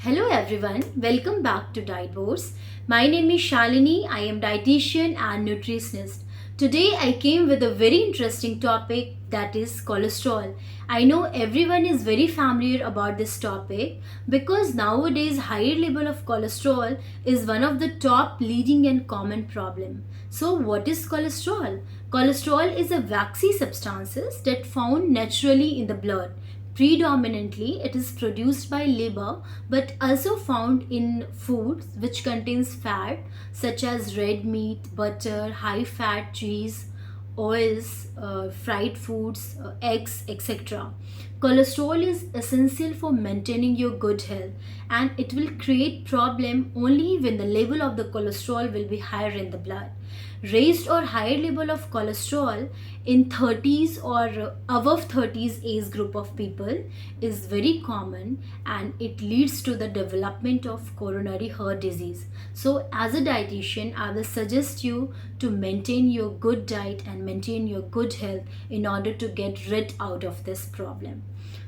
Hello everyone, welcome back to DietBots. My name is Shalini. I am dietitian and nutritionist. Today I came with a very interesting topic, that is cholesterol. I know everyone is very familiar about this topic because nowadays higher level of cholesterol is one of the top leading and common problem. So what is cholesterol? Cholesterol is a waxy substances that found naturally in the blood. Predominantly, it is produced by liver but also found in foods which contains fat such as red meat, butter, high fat cheese, oils, fried foods, eggs, etc. Cholesterol is essential for maintaining your good health, and it will create problem only when the level of the cholesterol will be higher in the blood. Raised or higher level of cholesterol in 30s or above 30s age group of people is very common, and it leads to the development of coronary heart disease. So as a dietitian, I will suggest you to maintain your good diet and maintain your good health in order to get rid out of this problem.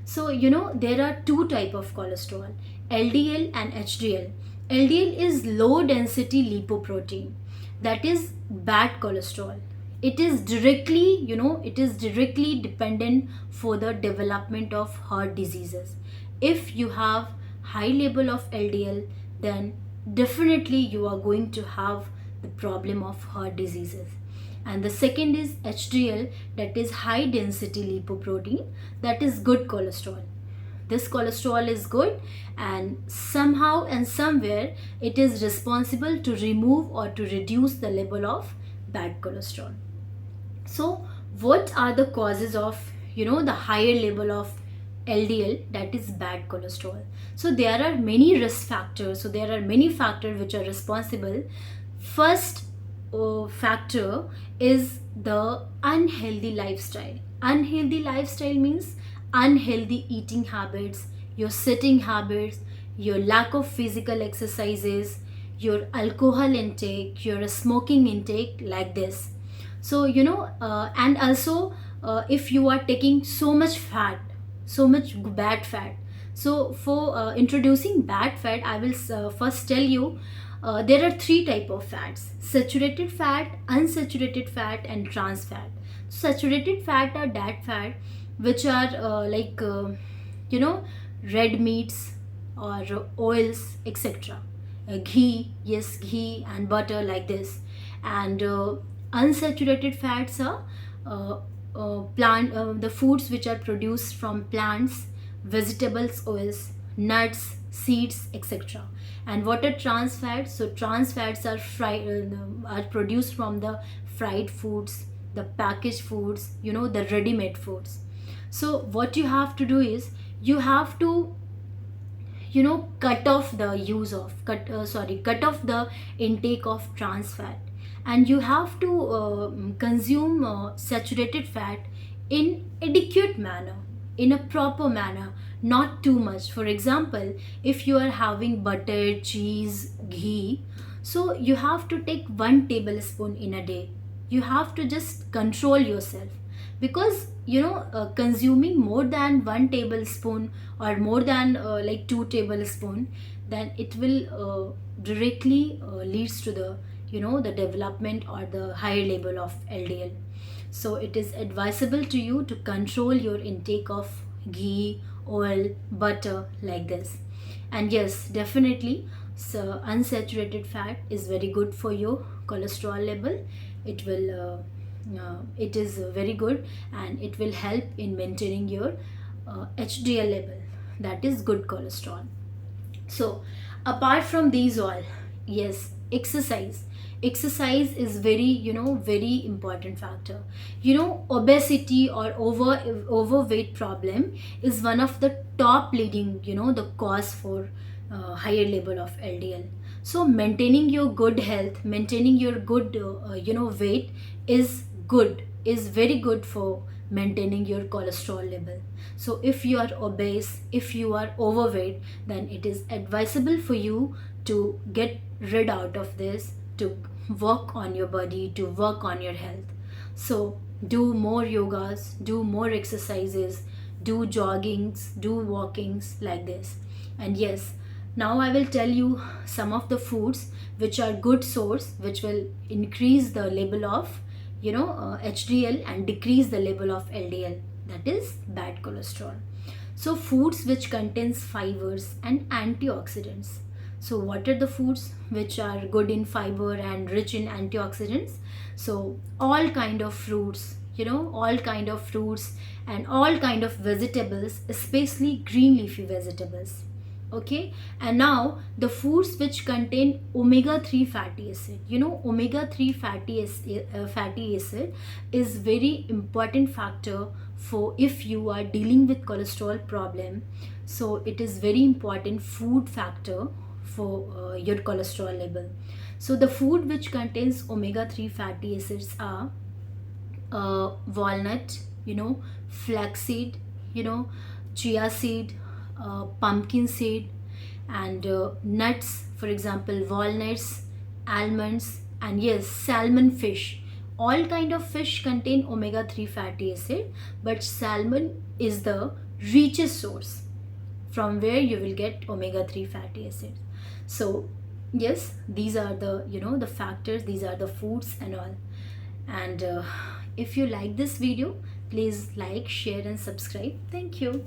So there are two type of cholesterol, LDL and HDL. LDL is low density lipoprotein, that is bad cholesterol. It is directly dependent for the development of heart diseases. If you have high level of LDL, then definitely you are going to have the problem of heart diseases. And the second is HDL, that is high density lipoprotein, that is good cholesterol. This cholesterol is good, and somehow and somewhere it is responsible to remove or to reduce the level of bad cholesterol. So what are the causes of the higher level of LDL, that is bad cholesterol? So there are many risk factors, so there are many factors which are responsible. First factor is the unhealthy lifestyle. Unhealthy lifestyle means unhealthy eating habits, your sitting habits, your lack of physical exercises, your alcohol intake, your smoking intake, like this. So and also if you are taking so much fat, so much bad fat. So for introducing bad fat, I will first tell you there are three type of fats: saturated fat, unsaturated fat, and trans fat. Saturated fat are that fat which are you know red meats or oils, etc. Ghee, yes, ghee and butter, like this. And unsaturated fats are plant the foods which are produced from plants, vegetables, oils, nuts, seeds, etc. And what are trans fats? So trans fats are are produced from the fried foods, the packaged foods, the ready made foods. So what you have to do is, you have to cut off the use of cut off the intake of trans fat, and you have to consume saturated fat in adequate manner, in a proper manner, not too much. For example, if you are having butter, cheese, ghee, so you have to take 1 tablespoon in a day. You have to just control yourself, because consuming more than 1 tablespoon or more than 2 tablespoon, then it will directly leads to the the development or the higher level of LDL. So it is advisable to you to control your intake of ghee, oil, butter, like this. And yes, definitely, so unsaturated fat is very good for your cholesterol level. It will it is very good, and it will help in maintaining your HDL level, that is good cholesterol. So apart from these all, yes, exercise is very very important factor. Obesity or overweight problem is one of the top leading the cause for higher level of LDL. So maintaining your good health, maintaining your good weight is good, is very good for maintaining your cholesterol level. So if you are obese, if you are overweight, then it is advisable for you to get rid out of this, to work on your body, to work on your health. So do more yogas, do more exercises, do joggings, do walkings, like this. And yes, Now I will tell you some of the foods which are good source, which will increase the level of HDL and decrease the level of LDL, that is bad cholesterol. So foods which contains fibers and antioxidants. So what are the foods which are good in fiber and rich in antioxidants? So all kind of fruits, all kind of fruits and all kind of vegetables, especially green leafy vegetables. Okay, and now the foods which contain omega-3 fatty acid. Omega-3 fatty acid is very important factor for if you are dealing with cholesterol problem. So it is very important food factor for your cholesterol level. So the food which contains omega-3 fatty acids are walnut, flaxseed, chia seed, pumpkin seed, and nuts, for example walnuts, almonds, and yes, salmon fish. All kind of fish contain omega-3 fatty acid, but salmon is the richest source from where you will get omega-3 fatty acids. So yes, these are the the factors, these are the foods and all. And if you like this video, please like, share and subscribe. Thank you.